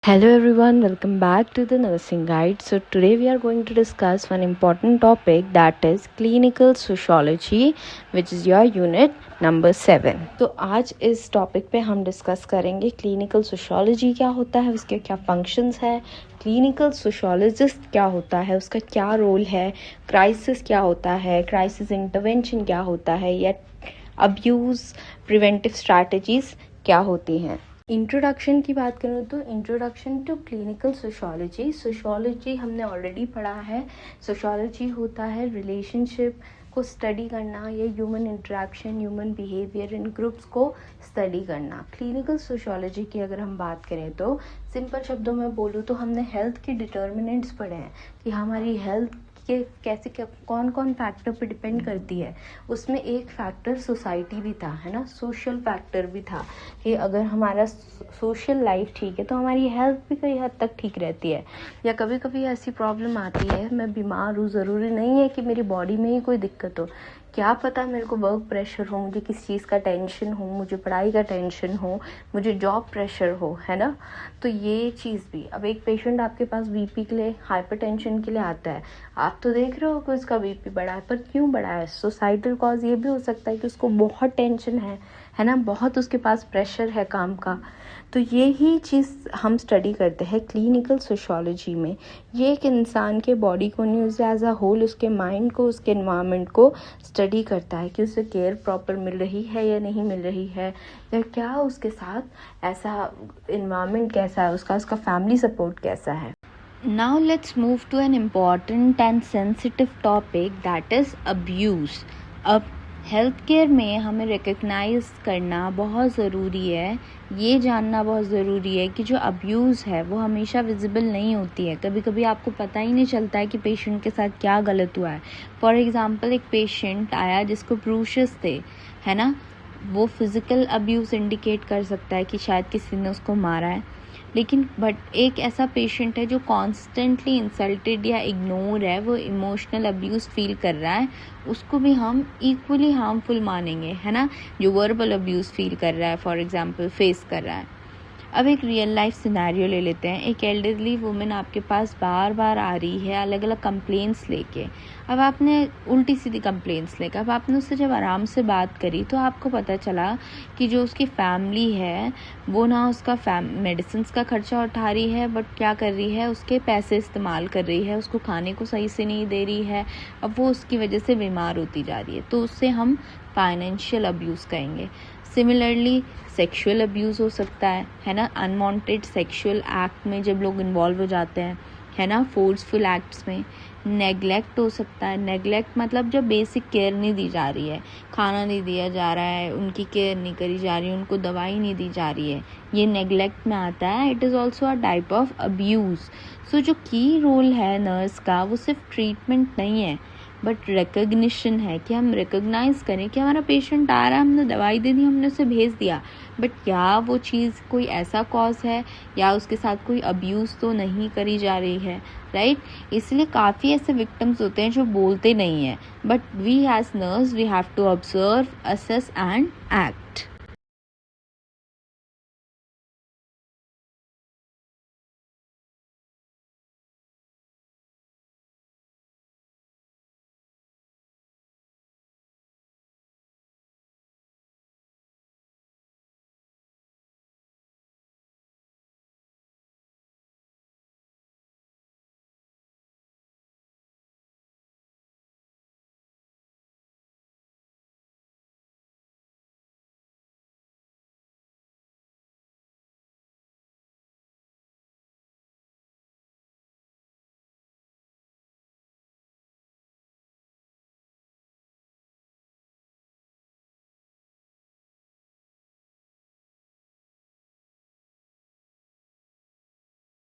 Hello everyone, welcome back to the Nursing Guide. So today we are going to discuss one important topic, that is clinical sociology, which is your unit number 7. तो आज इस topic पे हम discuss करेंगे clinical sociology क्या होता है, उसके क्या फंक्शंस है, क्लिनिकल सोशोलॉजिस्ट क्या होता है, उसका क्या रोल है, क्राइसिस क्या होता है, क्राइसिस इंटरवेंशन क्या होता है, या अब्यूज़ प्रिवेंटिव स्ट्रैटेजीज़ क्या होती हैं. इंट्रोडक्शन की बात करूँ तो इंट्रोडक्शन टू क्लिनिकल सोशोलॉजी हमने ऑलरेडी पढ़ा है. सोशोलॉजी होता है रिलेशनशिप को स्टडी करना या human interaction, human behaviour in groups को स्टडी करना. क्लिनिकल सोशोलॉजी की अगर हम बात करें तो सिंपल शब्दों में बोलूँ तो हमने हेल्थ के डिटर्मिनेंट्स पढ़े हैं कि हमारी हेल्थ के कैसे कौन कौन फैक्टर पे डिपेंड करती है. उसमें एक फैक्टर सोसाइटी भी था, है ना, सोशल फैक्टर भी था कि अगर हमारा सोशल लाइफ ठीक है तो हमारी हेल्थ भी कई हद तक ठीक रहती है. या कभी कभी ऐसी प्रॉब्लम आती है, मैं बीमार हूँ, ज़रूरी नहीं है कि मेरी बॉडी में ही कोई दिक्कत हो, क्या पता मेरे को वर्क प्रेशर हो, मुझे किस चीज़ का टेंशन हो, मुझे पढ़ाई का टेंशन हो, मुझे जॉब प्रेशर हो, है ना. तो ये चीज़ भी, अब एक पेशेंट आपके पास बीपी के लिए, हाइपरटेंशन के लिए आता है, आप तो देख रहे हो कि उसका बीपी बढ़ा है, पर क्यों बढ़ा है? सोसाइटल कॉज ये भी हो सकता है कि उसको बहुत टेंशन है ना, बहुत उसके पास प्रेशर है काम का. तो ये ही चीज़ हम स्टडी करते हैं क्लिनिकल सोशोलॉजी में. ये एक इंसान के बॉडी को न्यूज़ एज अ होल, उसके माइंड को, उसके एनवायरनमेंट को स्टडी करता है कि उसे केयर प्रॉपर मिल रही है या नहीं मिल रही है, या क्या उसके साथ ऐसा एनवायरनमेंट कैसा है, उसका फैमिली सपोर्ट कैसा है. Now let's move to an important and sensitive topic, that is abuse. अब हेल्थ केयर में हमें रिकग्नाइज करना बहुत ज़रूरी है, ये जानना बहुत ज़रूरी है कि जो अब्यूज़ है वो हमेशा विजिबल नहीं होती है. कभी कभी आपको पता ही नहीं चलता है कि पेशेंट के साथ क्या गलत हुआ है. फॉर एग्ज़ाम्पल, एक पेशेंट आया जिसको ब्रूशेस थे, है ना, वो फिज़िकल अब्यूज़ इंडिकेट कर सकता है कि शायद किसी ने उसको मारा है. लेकिन बट एक ऐसा पेशेंट है जो कॉन्स्टेंटली इंसल्टेड या इग्नोर है, वो इमोशनल अब्यूज़ फील कर रहा है, उसको भी हम इक्वली हार्मफुल मानेंगे, है ना. जो वर्बल अब्यूज़ फील कर रहा है, फॉर एग्जांपल फेस कर रहा है. अब एक रियल लाइफ सिनेरियो ले लेते हैं. एक एल्डरली वुमेन आपके पास बार बार आ रही है अलग अलग कंप्लेंट्स लेके. अब आपने उल्टी सीधी कंप्लेंट्स लेकर, अब आपने उससे जब आराम से बात करी तो आपको पता चला कि जो उसकी फैमिली है वो ना उसका मेडिसिन का खर्चा उठा रही है, बट क्या कर रही है, उसके पैसे इस्तेमाल कर रही है, उसको खाने को सही से नहीं दे रही है. अब वो उसकी वजह से बीमार होती जा रही है, तो उससे हम फाइनेंशियल अब्यूज़ कहेंगे. सिमिलरली सेक्सुअल अब्यूज़ हो सकता है ना, अनवांटेड सेक्सुअल एक्ट में जब लोग इन्वॉल्व हो जाते हैं, है ना, फोर्सफुल एक्ट्स में. नेगलेक्ट हो सकता है. नेगलेक्ट मतलब जब बेसिक केयर नहीं दी जा रही है, खाना नहीं दिया जा रहा है, उनकी केयर नहीं करी जा रही है, उनको दवाई नहीं दी जा रही है, ये नेगलेक्ट में आता है. It is also a type of abuse. So जो की रोल है नर्स का वो सिर्फ ट्रीटमेंट नहीं है, बट रिकग्निशन है कि हम रिकग्नाइज़ करें कि हमारा पेशेंट आ रहा है, हमने दवाई दे दी, हमने उसे भेज दिया, बट क्या वो चीज़ कोई ऐसा कॉज है या उसके साथ कोई अब्यूज़ तो नहीं करी जा रही है, राइट. इसलिए काफ़ी ऐसे विक्टिम्स होते हैं जो बोलते नहीं हैं, but we as nurse we have to observe, assess and act.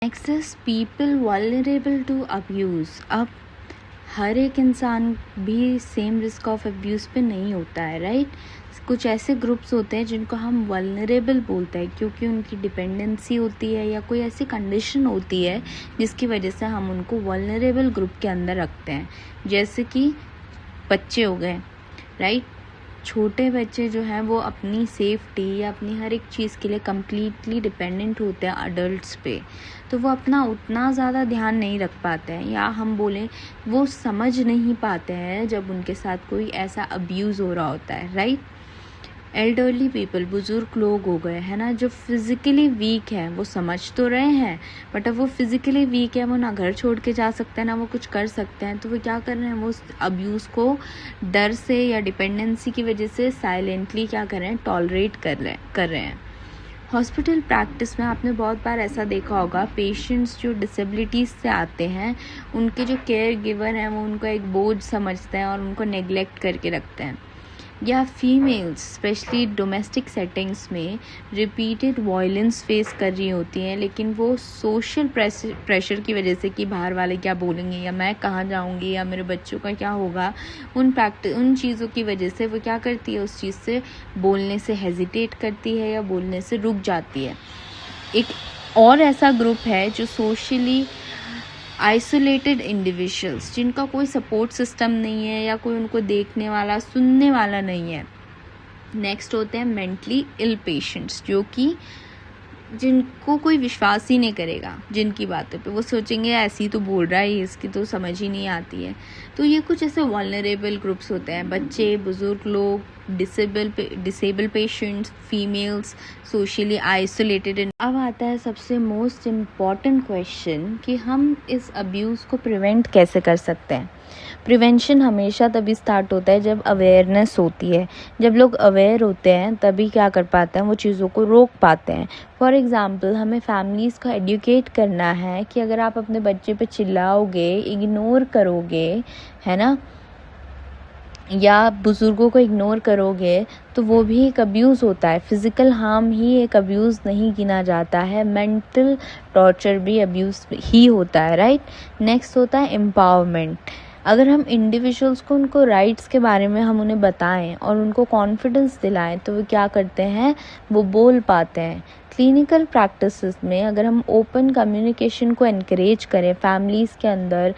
Next is people vulnerable to abuse. अब हर एक इंसान भी सेम रिस्क ऑफ अब्यूज़ पे नहीं होता है, राइट. कुछ ऐसे ग्रुप्स होते हैं जिनको हम वल्नरेबल बोलते हैं क्योंकि उनकी डिपेंडेंसी होती है या कोई ऐसी कंडीशन होती है जिसकी वजह से हम उनको वल्नरेबल ग्रुप के अंदर रखते हैं. जैसे कि बच्चे हो गए, राइट. छोटे बच्चे जो हैं वो अपनी सेफ्टी या अपनी हर एक चीज़ के लिए कम्प्लीटली डिपेंडेंट होते हैं अडल्ट्स पे, तो वो अपना उतना ज़्यादा ध्यान नहीं रख पाते हैं, या हम बोलें वो समझ नहीं पाते हैं जब उनके साथ कोई ऐसा अब्यूज़ हो रहा होता है, राइट। एल्डरली पीपल, बुज़ुर्ग लोग हो गए हैं ना, जो फिज़िकली वीक हैं, वो समझ तो रहे हैं बट अब वो फिज़िकली वीक है, वो ना घर छोड़ के जा सकते हैं ना वो कुछ कर सकते हैं, तो वो क्या कर रहे हैं, वो अब्यूज़ को डर से या डिपेंडेंसी की वजह से साइलेंटली क्या कर रहे हैं, टॉलरेट कर रहे हैं। हॉस्पिटल प्रैक्टिस में आपने बहुत बार ऐसा देखा होगा, पेशेंट्स जो डिसेबिलिटीज़ से आते हैं उनके जो केयर गिवर हैं वो उनको एक बोझ समझते हैं और उनको नेग्लेक्ट करके रखते हैं। या फीमेल्स स्पेशली डोमेस्टिक सेटिंग्स में रिपीटेड वायलेंस फेस कर रही होती हैं, लेकिन वो सोशल प्रेशर की वजह से कि बाहर वाले क्या बोलेंगे या मैं कहाँ जाऊंगी या मेरे बच्चों का क्या होगा, उन चीज़ों की वजह से वो क्या करती है, उस चीज़ से बोलने से हेजिटेट करती है या बोलने से रुक जाती है। एक और ऐसा ग्रुप है जो सोशली आइसोलेटेड इंडिविजुअल्स, जिनका कोई सपोर्ट सिस्टम नहीं है या कोई उनको देखने वाला सुनने वाला नहीं है। नेक्स्ट होते हैं मेंटली इल पेशेंट्स, जो कि जिनको कोई विश्वास ही नहीं करेगा जिनकी बातों पे, वो सोचेंगे ऐसी तो बोल रहा है, इसकी तो समझ ही नहीं आती है। तो ये कुछ ऐसे वल्नरेबल ग्रुप्स होते हैं, बच्चे, बुजुर्ग लोग, disable patients, females, socially isolated. अब आता है सबसे मोस्ट इम्पॉर्टेंट क्वेश्चन कि हम इस अब्यूज़ को प्रिवेंट कैसे कर सकते हैं। प्रिवेंशन हमेशा तभी स्टार्ट होता है जब अवेयरनेस होती है। जब लोग अवेयर होते हैं तभी क्या कर पाते हैं, वो चीज़ों को रोक पाते हैं। फॉर एग्ज़ाम्पल, हमें फैमिलीज़ को एडुकेट करना है कि अगर आप अपने बच्चे पे चिल्लाओगे, इग्नोर करोगे, है ना, या बुज़ुर्गों को इग्नोर करोगे, तो वो भी एक अब्यूज़ होता है। फ़िज़िकल हार्म ही एक अब्यूज़ नहीं गिना जाता है, मेंटल टॉर्चर भी अब्यूज़ ही होता है, राइट। नेक्स्ट होता है एम्पावरमेंट। अगर हम इंडिविजुअल्स को उनको राइट्स के बारे में हम उन्हें बताएं और उनको कॉन्फिडेंस दिलाएं, तो वो क्या करते हैं, वो बोल पाते हैं। क्लिनिकल प्रैक्टिसेस में अगर हम ओपन कम्युनिकेशन को एनकरेज करें फैमिलीज़ के अंदर,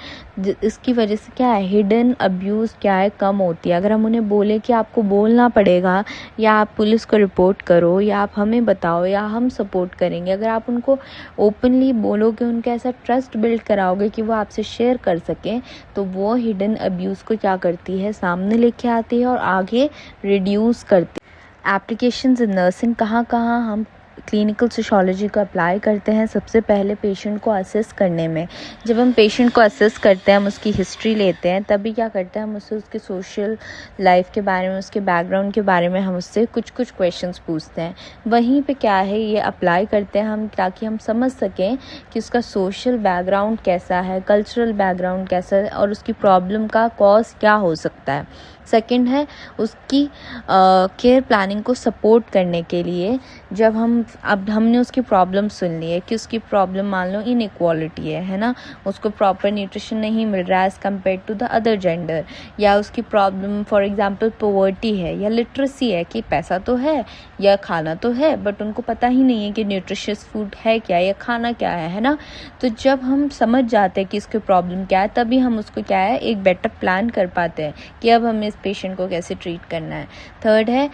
इसकी वजह से क्या है, हिडन अब्यूज़ क्या है, कम होती है। अगर हम उन्हें बोलें कि आपको बोलना पड़ेगा, या आप पुलिस को रिपोर्ट करो, या आप हमें बताओ, या हम सपोर्ट करेंगे, अगर आप उनको ओपनली बोलोगे, उनका ऐसा ट्रस्ट बिल्ड कराओगे कि वो आपसे शेयर कर सकें, तो वो हिडन अब्यूज़ को क्या करती है, सामने लेके आती है और आगे रिड्यूस करती है। एप्लीकेशंस इन नर्सिंग, कहाँ हम क्लिनिकल सोशियोलॉजी को अप्लाई करते हैं। सबसे पहले पेशेंट को असेस करने में, जब हम पेशेंट को असेस करते हैं, हम उसकी हिस्ट्री लेते हैं, तभी क्या करते हैं, हम उससे उसके सोशल लाइफ के बारे में, उसके बैकग्राउंड के बारे में हम उससे कुछ क्वेश्चंस पूछते हैं। वहीं पे क्या है, ये अप्लाई करते हैं हम, ताकि हम समझ सकें कि उसका सोशल बैकग्राउंड कैसा है, कल्चरल बैकग्राउंड कैसा है, और उसकी प्रॉब्लम का कॉज क्या हो सकता है। सेकंड है उसकी केयर प्लानिंग को सपोर्ट करने के लिए, जब अब हमने उसकी प्रॉब्लम सुन ली है कि उसकी प्रॉब्लम मान लो इनइक्वालिटी है ना, उसको प्रॉपर न्यूट्रिशन नहीं मिल रहा है as compare to the other gender, या उसकी प्रॉब्लम फॉर एग्जांपल पॉवर्टी है या लिटरेसी है, कि पैसा तो है या खाना तो है बट उनको पता ही नहीं है कि न्यूट्रिशियस फूड है क्या या खाना क्या है ना। तो जब हम समझ जाते हैं कि इसकी प्रॉब्लम क्या है, तभी हम उसको क्या है, एक बेटर प्लान कर पाते हैं कि अब हमें पेशेंट को कैसे ट्रीट करना है। थर्ड है,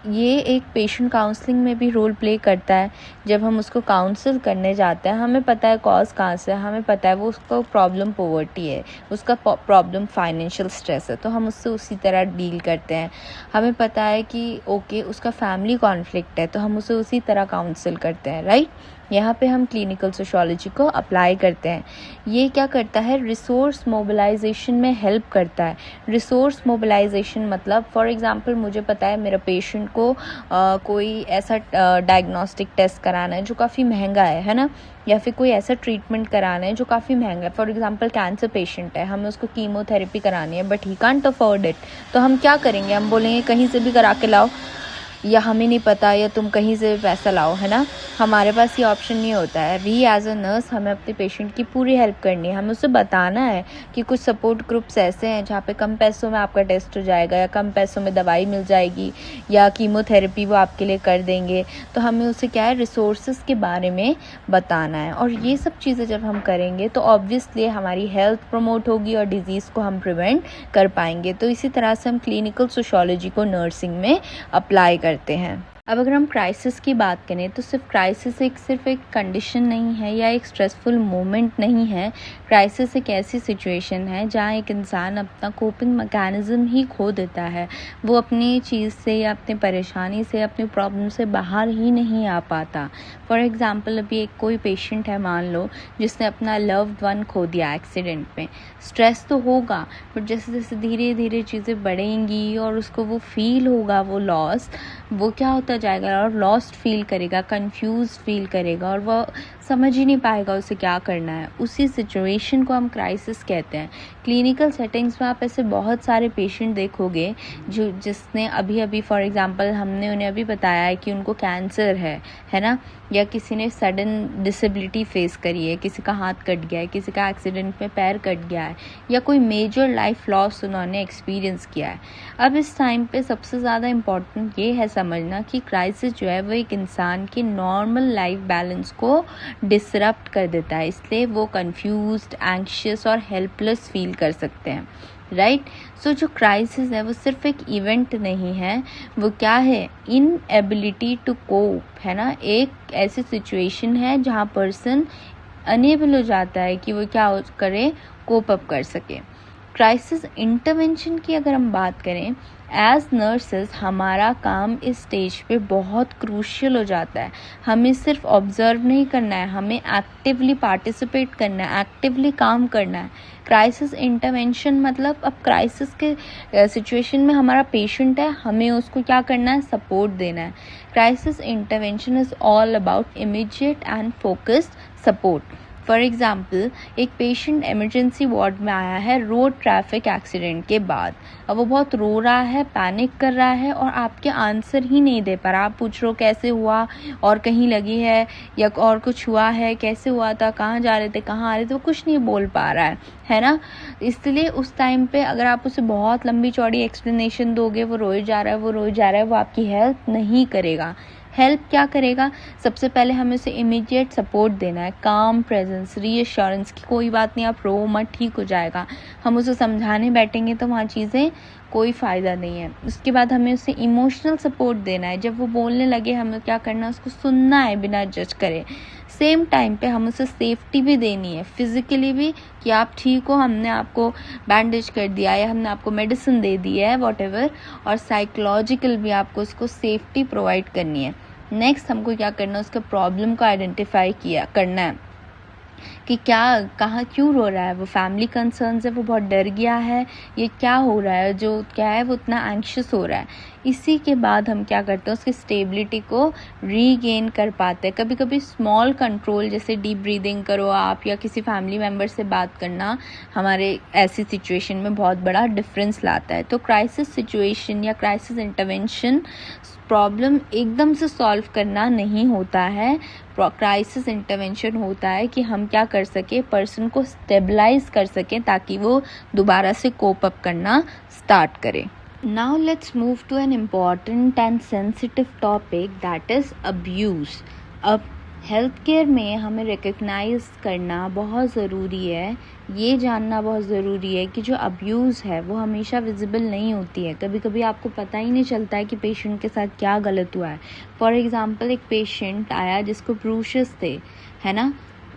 ये एक पेशेंट काउंसलिंग में भी रोल प्ले करता है। जब हम उसको काउंसल करने जाते हैं, हमें पता है कॉज कहाँ से, हमें पता है वो उसका प्रॉब्लम पॉवर्टी है, उसका प्रॉब्लम फाइनेंशियल स्ट्रेस है, तो हम उससे उसी तरह डील करते हैं। हमें पता है कि ओके उसका फैमिली कॉन्फ्लिक्ट है, तो हम उसे उसी तरह काउंसल करते हैं, राइट। यहाँ पे हम क्लिनिकल सोशियोलॉजी को अप्लाई करते हैं। ये क्या करता है, रिसोर्स मोबिलाइजेशन में हेल्प करता है। रिसोर्स मोबिलाइजेशन मतलब फॉर एग्जांपल, मुझे पता है मेरा पेशेंट को कोई ऐसा डायग्नोस्टिक टेस्ट कराना है जो काफ़ी महंगा है ना, या फिर कोई ऐसा ट्रीटमेंट कराना है जो काफ़ी महंगा है। फॉर एग्जांपल कैंसर पेशेंट है, हमें उसको कीमोथेरेपी करानी है but he can't afford it, तो हम क्या करेंगे, हम बोलेंगे कहीं से भी करा के लाओ, या हमें नहीं पता, या तुम कहीं से पैसा लाओ, है ना। हमारे पास ये ऑप्शन नहीं होता है। वी एज अ नर्स हमें अपने पेशेंट की पूरी हेल्प करनी है। हमें उसे बताना है कि कुछ सपोर्ट ग्रुप्स ऐसे हैं जहाँ पे कम पैसों में आपका टेस्ट हो जाएगा, या कम पैसों में दवाई मिल जाएगी, या कीमोथेरेपी वो आपके लिए कर देंगे। तो हमें उसे क्या है, रिसोर्सेज के बारे में बताना है। और ये सब चीज़ें जब हम करेंगे तो ऑब्वियसली हमारी हेल्थ प्रमोट होगी और डिजीज़ को हम प्रिवेंट कर पाएंगे। तो इसी तरह से हम क्लिनिकल सोशियोलॉजी को नर्सिंग में अप्लाई करते हैं। अब अगर हम क्राइसिस की बात करें तो क्राइसिस सिर्फ एक कंडीशन नहीं है या एक स्ट्रेसफुल मोमेंट नहीं है। क्राइसिस एक ऐसी सिचुएशन है जहाँ एक इंसान अपना कोपिंग मैकेनिज़्म ही खो देता है। वो अपनी चीज़ से या अपनी परेशानी से, अपनी प्रॉब्लम से बाहर ही नहीं आ पाता। फॉर एग्ज़ाम्पल, अभी एक कोई पेशेंट है, मान लो, जिसने अपना लव्ड वन खो दिया एक्सीडेंट में। स्ट्रेस तो होगा, बट जैसे जैसे धीरे धीरे चीज़ें बढ़ेंगी और उसको वो फील होगा, वो लॉस, वो क्या होता जाएगा और लॉस्ट फील करेगा, कंफ्यूज फील करेगा, और वो समझ ही नहीं पाएगा उसे क्या करना है। उसी सिचुएशन को हम क्राइसिस कहते हैं। क्लिनिकल सेटिंग्स में आप ऐसे बहुत सारे पेशेंट देखोगे जिसने अभी फॉर एग्जांपल हमने उन्हें अभी बताया है कि उनको कैंसर है ना, या किसी ने सडन डिसेबिलिटी फेस करी है, किसी का हाथ कट गया है, किसी का एक्सीडेंट में पैर कट गया है, या कोई मेजर लाइफ लॉस उन्होंने एक्सपीरियंस किया है। अब इस टाइम पे सबसे ज़्यादा इम्पॉर्टेंट ये है समझना कि क्राइसिस जो है वो एक इंसान के नॉर्मल लाइफ बैलेंस को डिसरप्ट कर देता है। इसलिए वो कंफ्यूज्ड, एंग्शियस और हेल्पलेस फील कर सकते हैं, राइट। सो जो क्राइसिस है वो सिर्फ एक इवेंट नहीं है, वो क्या है, इनएबिलिटी टू कोप, है ना। एक ऐसी सिचुएशन है जहाँ पर्सन अनेबल हो जाता है कि वो क्या करे, कोप अप कर सके। क्राइसिस इंटरवेंशन की अगर हम बात करें, एज नर्सेज हमारा काम इस स्टेज पे बहुत क्रूशियल हो जाता है। हमें सिर्फ ऑब्जर्व नहीं करना है, हमें एक्टिवली पार्टिसिपेट करना है, एक्टिवली काम करना है। क्राइसिस इंटरवेंशन मतलब अब क्राइसिस के सिचुएशन में हमारा पेशेंट है, हमें उसको क्या करना है, सपोर्ट देना है। Crisis intervention is all about immediate and focused support. For example, एक पेशेंट इमरजेंसी वार्ड में आया है रोड ट्रैफिक एक्सीडेंट के बाद। अब वो बहुत रो रहा है, पैनिक कर रहा है, और आपके आंसर ही नहीं दे पा रहा। आप पूछ रहे हो कैसे हुआ, और कहीं लगी है, या और कुछ हुआ है, कैसे हुआ था, कहाँ जा रहे थे, कहाँ आ रहे थे, वो कुछ नहीं बोल पा रहा है ना। इसलिए उस टाइम पे अगर आप उसे बहुत लंबी चौड़ी एक्सप्लेनेशन दोगे, वो रोए जा रहा है, वो आपकी हेल्प नहीं करेगा। हेल्प क्या करेगा, सबसे पहले हमें उसे इमीडिएट सपोर्ट देना है, काम प्रेजेंस, रीअश्योरेंस की कोई बात नहीं, आप रो मत, ठीक हो जाएगा। हम उसे समझाने बैठेंगे तो वहाँ चीज़ें कोई फ़ायदा नहीं है। उसके बाद हमें उसे इमोशनल सपोर्ट देना है। जब वो बोलने लगे हमें क्या करना है, उसको सुनना है बिना जज करे। सेम टाइम पे हम उसे सेफ्टी भी देनी है, फिज़िकली भी, कि आप ठीक हो, हमने आपको बैंडेज कर दिया है, हमने आपको मेडिसिन दे दी है, वॉटेवर। और साइकोलॉजिकल भी आपको उसको सेफ्टी प्रोवाइड करनी है। नेक्स्ट हमको क्या करना है, उसके प्रॉब्लम को आइडेंटिफाई करना है कि कहाँ क्यों रो रहा है। वो फैमिली कंसर्न्स है, वो बहुत डर गया है, ये क्या हो रहा है, जो क्या है वो इतना एंक्शस हो रहा है। इसी के बाद हम क्या करते हैं, उसकी स्टेबिलिटी को रीगेन कर पाते हैं। कभी कभी स्मॉल कंट्रोल, जैसे डीप ब्रीदिंग करो आप, या किसी फैमिली मेम्बर से बात करना, हमारे ऐसी सिचुएशन में बहुत बड़ा डिफरेंस लाता है। तो क्राइसिस सिचुएशन या क्राइसिस इंटरवेंशन प्रॉब्लम एकदम से सॉल्व करना नहीं होता है। क्राइसिस इंटरवेंशन होता है कि हम क्या कर सके, पर्सन को स्टेबलाइज कर सकें ताकि वो दोबारा से कोप अप करना स्टार्ट करे। Now let's move to an important and sensitive topic, that is abuse. अब हेल्थ केयर में हमें रिकग्नाइज़ करना बहुत ज़रूरी है, ये जानना बहुत ज़रूरी है कि जो अब्यूज़ है वो हमेशा विजिबल नहीं होती है। कभी कभी आपको पता ही नहीं चलता है कि पेशेंट के साथ क्या गलत हुआ है। फॉर एग्ज़ाम्पल, एक पेशेंट आया जिसको ब्रूशेस थे, है ना,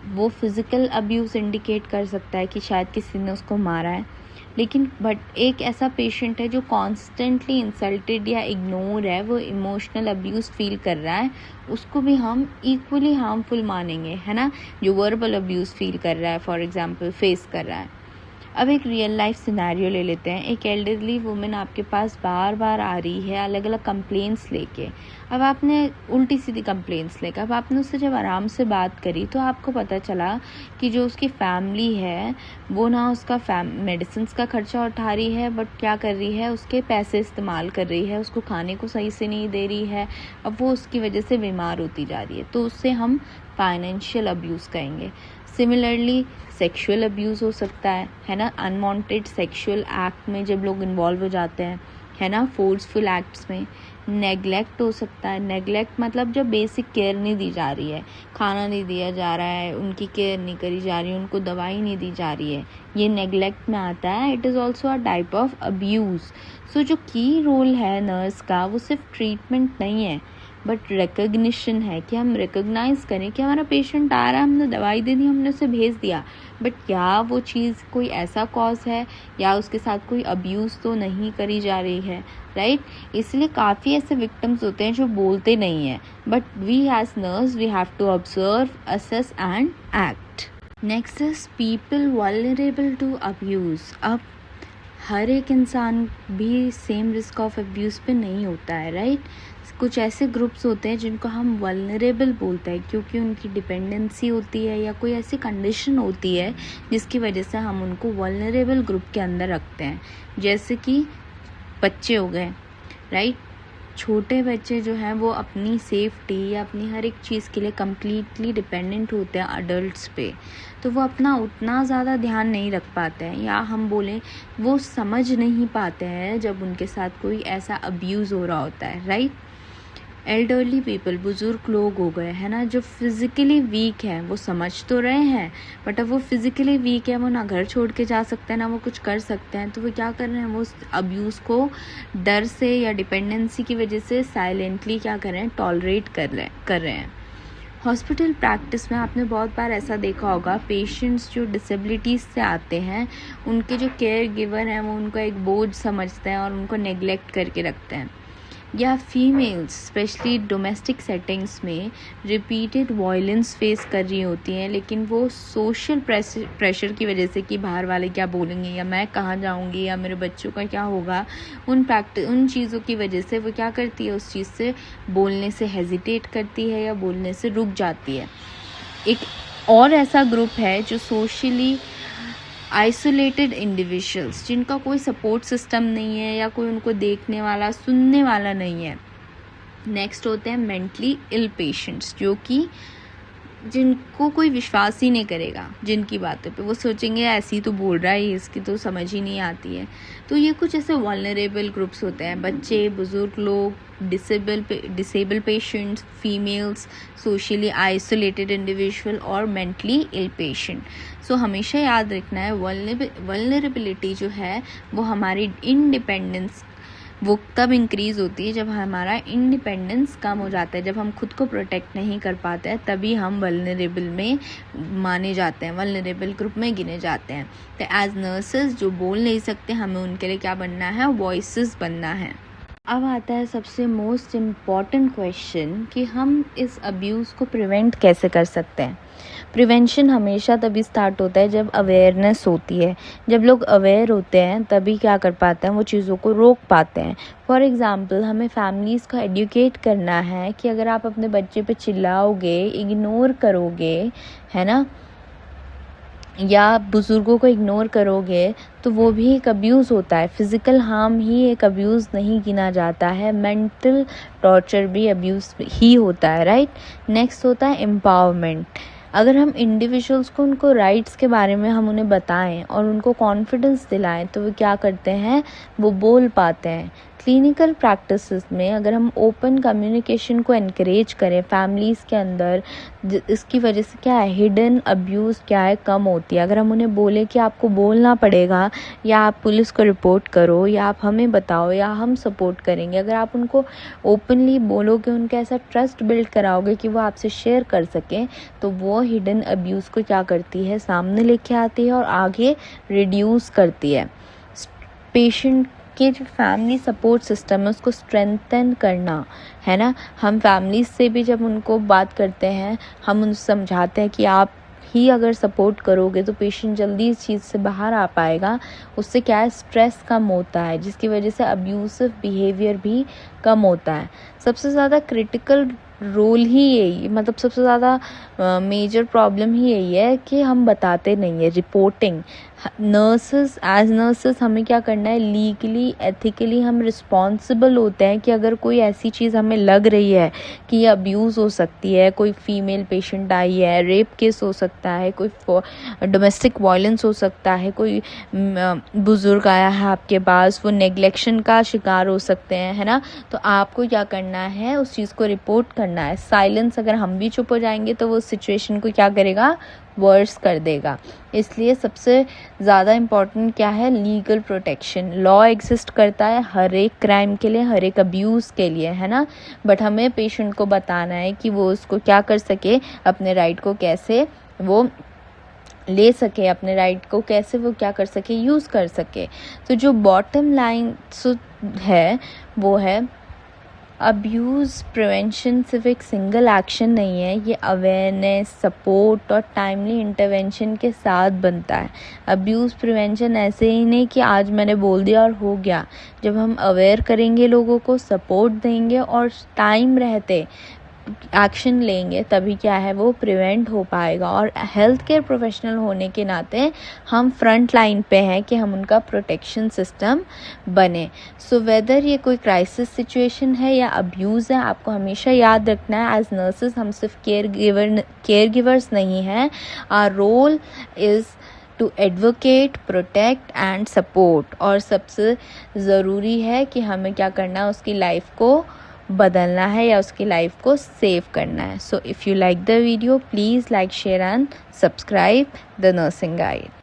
वो फिज़िकल अब्यूज़ इंडिकेट कर सकता है कि शायद किसी ने उसको मारा है। लेकिन बट एक ऐसा पेशेंट है जो कॉन्स्टेंटली इंसल्टेड या इग्नोर है, वो इमोशनल अब्यूज़ फील कर रहा है, उसको भी हम इक्वली हार्मफुल मानेंगे, है ना, जो वर्बल अब्यूज़ फील कर रहा है, फॉर एग्जांपल फेस कर रहा है। अब एक रियल लाइफ सिनेरियो ले लेते हैं। एक एल्डरली वुमेन आपके पास बार बार आ रही है अलग अलग कंप्लेंट्स लेके। अब आपने उल्टी सीधी कंप्लेंट्स लेकर, अब आपने उससे जब आराम से बात करी तो आपको पता चला कि जो उसकी फैमिली है वो ना उसका मेडिसिन का खर्चा उठा रही है, बट क्या कर रही है, उसके पैसे इस्तेमाल कर रही है, उसको खाने को सही से नहीं दे रही है। अब वो उसकी वजह से बीमार होती जा रही है, तो उससे हम फाइनेंशियल अब्यूज़ कहेंगे। सिमिलरली सेक्सुअल अब्यूज़ हो सकता है ना, अनवांटेड सेक्सुअल एक्ट में जब लोग इन्वॉल्व हो जाते हैं, है ना, फोर्सफुल एक्ट्स में। नेगलेक्ट हो सकता है। नेगलेक्ट मतलब जब बेसिक केयर नहीं दी जा रही है, खाना नहीं दिया जा रहा है, उनकी केयर नहीं करी जा रही है, उनको दवाई नहीं दी जा रही है, ये नेगलेक्ट में आता है। It is also a type of abuse. So जो की रोल है नर्स का वो सिर्फ ट्रीटमेंट नहीं है बट रिकग्निशन है, कि हम रिकग्नाइज़ करें कि हमारा पेशेंट आ रहा है, हमने दवाई दे दी, हमने उसे भेज दिया, बट क्या वो चीज़ कोई ऐसा कॉज है या उसके साथ कोई अब्यूज़ तो नहीं करी जा रही है, राइट। इसलिए काफ़ी ऐसे विक्टिम्स होते हैं जो बोलते नहीं हैं, but we as nurse we have to observe, assess and act. Next is people vulnerable to abuse. अब हर एक इंसान भी सेम रिस्क ऑफ अब्यूज़ पे नहीं होता है, राइट। कुछ ऐसे ग्रुप्स होते हैं जिनको हम वल्नरेबल बोलते हैं क्योंकि उनकी डिपेंडेंसी होती है या कोई ऐसी कंडीशन होती है जिसकी वजह से हम उनको वल्नरेबल ग्रुप के अंदर रखते हैं। जैसे कि बच्चे हो गए, राइट। छोटे बच्चे जो हैं वो अपनी सेफ्टी या अपनी हर एक चीज़ के लिए कम्प्लीटली डिपेंडेंट होते हैं अडल्ट्स पे, तो वो अपना उतना ज़्यादा ध्यान नहीं रख पाते हैं, या हम बोलें वो समझ नहीं पाते हैं जब उनके साथ कोई ऐसा अब्यूज़ हो रहा होता है, राइट। एल्डरली पीपल, बुज़ुर्ग लोग हो गए, है ना, जो फिज़िकली वीक हैं, वो समझ तो रहे हैं बट अब वो फिज़िकली वीक है, वो ना घर छोड़ के जा सकते हैं ना वो कुछ कर सकते हैं, तो वो क्या कर रहे हैं, वो अब्यूज़ को डर से या डिपेंडेंसी की वजह से साइलेंटली क्या कर रहे हैं, टॉलरेट कर रहे हैं। हॉस्पिटल प्रैक्टिस में आपने बहुत बार ऐसा देखा होगा, पेशेंट्स जो डिसेबिलिटीज़ से आते हैं उनके जो केयर गिवर हैं वो उनको एक बोझ समझते हैं और उनको नेग्लेक्ट करके रखते हैं। या फीमेल्स स्पेशली डोमेस्टिक सेटिंग्स में रिपीटेड वायलेंस फेस कर रही होती हैं, लेकिन वो सोशल प्रेशर की वजह से कि बाहर वाले क्या बोलेंगे या मैं कहाँ जाऊँगी या मेरे बच्चों का क्या होगा, उन चीज़ों की वजह से वो क्या करती है, उस चीज़ से बोलने से हेजिटेट करती है या बोलने से रुक जाती है। एक और ऐसा ग्रुप है जो सोशली आइसोलेटेड इंडिविजुअल्स, जिनका कोई सपोर्ट सिस्टम नहीं है या कोई उनको देखने वाला सुनने वाला नहीं है। नेक्स्ट होते हैं मेंटली इल पेशेंट्स, जो कि जिनको कोई विश्वास ही नहीं करेगा जिनकी बातों पे, वो सोचेंगे ऐसी ही तो बोल रहा है, इसकी तो समझ ही नहीं आती है। तो ये कुछ ऐसे वल्नरेबल ग्रुप्स होते हैं, बच्चे, बुजुर्ग लोग, disable patients, females, socially isolated individual और मेंटली इल पेशेंट। सो हमेशा याद रखना है वल्नरेबिलिटी जो है वो हमारी इंडिपेंडेंस वो तब इंक्रीज़ होती है जब हमारा इंडिपेंडेंस कम हो जाता है, जब हम खुद को प्रोटेक्ट नहीं कर पाते हैं, तभी हम वल्नरेबल में माने जाते हैं, वल्नरेबल ग्रुप में गिने जाते हैं। तो एज नर्सेज जो बोल नहीं सकते, हमें उनके लिए क्या बनना है, वॉइसेस बनना है। अब आता है सबसे मोस्ट इम्पॉर्टेंट क्वेश्चन कि हम इस अब्यूज़ को प्रिवेंट कैसे कर सकते हैं। प्रिवेंशन हमेशा तभी स्टार्ट होता है जब अवेयरनेस होती है। जब लोग अवेयर होते हैं तभी क्या कर पाते हैं, वो चीज़ों को रोक पाते हैं। फॉर एग्ज़ाम्पल, हमें फैमिलीज़ को एडुकेट करना है कि अगर आप अपने बच्चे पे चिल्लाओगे, इग्नोर करोगे, है ना, या बुज़ुर्गों को इग्नोर करोगे तो वो भी एक अब्यूज़ होता है। फ़िज़िकल हार्म ही एक अब्यूज़ नहीं गिना जाता है, मेंटल टॉर्चर भी अब्यूज़ ही होता है, राइट। नेक्स्ट होता है एम्पावरमेंट। अगर हम इंडिविजुअल्स को उनको राइट्स के बारे में हम उन्हें बताएं और उनको कॉन्फिडेंस दिलाएं तो वो क्या करते हैं, वो बोल पाते हैं। क्लिनिकल प्रैक्टिसेस में अगर हम ओपन कम्युनिकेशन को एनकरेज करें फैमिलीज़ के अंदर, इसकी वजह से क्या है, हिडन अब्यूज़ क्या है, कम होती है। अगर हम उन्हें बोले कि आपको बोलना पड़ेगा या आप पुलिस को रिपोर्ट करो या आप हमें बताओ या हम सपोर्ट करेंगे, अगर आप उनको ओपनली बोलोगे, उनका ऐसा ट्रस्ट बिल्ड कराओगे कि वो आपसे शेयर कर सकें, तो वो हिडन अब्यूज़ को क्या करती है, सामने लेके आती है और आगे रिड्यूस करती है। पेशेंट के जो फैमिली सपोर्ट सिस्टम है उसको स्ट्रेंथन करना, है ना। हम फैमिली से भी जब उनको बात करते हैं, हम उनको समझाते हैं कि आप ही अगर सपोर्ट करोगे तो पेशेंट जल्दी इस चीज़ से बाहर आ पाएगा। उससे क्या है, स्ट्रेस कम होता है, जिसकी वजह से अब्यूसिव बिहेवियर भी कम होता है। सबसे ज़्यादा क्रिटिकल रोल ही यही, मतलब सबसे ज़्यादा मेजर प्रॉब्लम ही यही है कि हम बताते नहीं है। रिपोर्टिंग, एज नर्सेस हमें क्या करना है, लीगली एथिकली हम रिस्पॉन्सिबल होते हैं कि अगर कोई ऐसी चीज़ हमें लग रही है कि ये अब्यूज़ हो सकती है, कोई फीमेल पेशेंट आई है, रेप केस हो सकता है, कोई डोमेस्टिक वायलेंस हो सकता है, कोई बुज़ुर्ग आया है आपके पास, वो नेग्लेक्शन का शिकार हो सकते हैं, है ना। तो आपको क्या करना है, उस चीज़ को रिपोर्ट करना है। साइलेंस, अगर हम भी चुप हो जाएंगे तो वो सिचुएशन को क्या करेगा, वर्स कर देगा। इसलिए सबसे ज़्यादा इम्पॉर्टेंट क्या है, लीगल प्रोटेक्शन। लॉ एग्जिस्ट करता है हर एक क्राइम के लिए, हर एक अब्यूज़ के लिए, है ना। बट हमें पेशेंट को बताना है कि वो उसको क्या कर सके, अपने राइट को कैसे वो ले सके, अपने राइट को कैसे वो क्या कर सके, यूज़ कर सके। तो जो बॉटम लाइन है वो है, अब्यूज़ प्रिवेंशन सिर्फ एक सिंगल एक्शन नहीं है, ये अवेयरनेस, सपोर्ट और टाइमली इंटरवेंशन के साथ बनता है। अब्यूज़ प्रिवेंशन ऐसे ही नहीं कि आज मैंने बोल दिया और हो गया। जब हम अवेयर करेंगे, लोगों को सपोर्ट देंगे और टाइम रहते एक्शन लेंगे, तभी क्या है, वो प्रिवेंट हो पाएगा। और हेल्थ केयर प्रोफेशनल होने के नाते हम फ्रंट लाइन पे हैं कि हम उनका प्रोटेक्शन सिस्टम बने। सो वेदर ये कोई क्राइसिस सिचुएशन है या अब्यूज़ है, आपको हमेशा याद रखना है, एज नर्सेज हम सिर्फ केयर गिवर्स नहीं हैं। Our role is to advocate, protect and support. और सबसे ज़रूरी है कि हमें क्या करना है, उसकी लाइफ को बदलना है या उसकी लाइफ को सेव करना है। So if you like the video, please like, share and subscribe the nursing guide.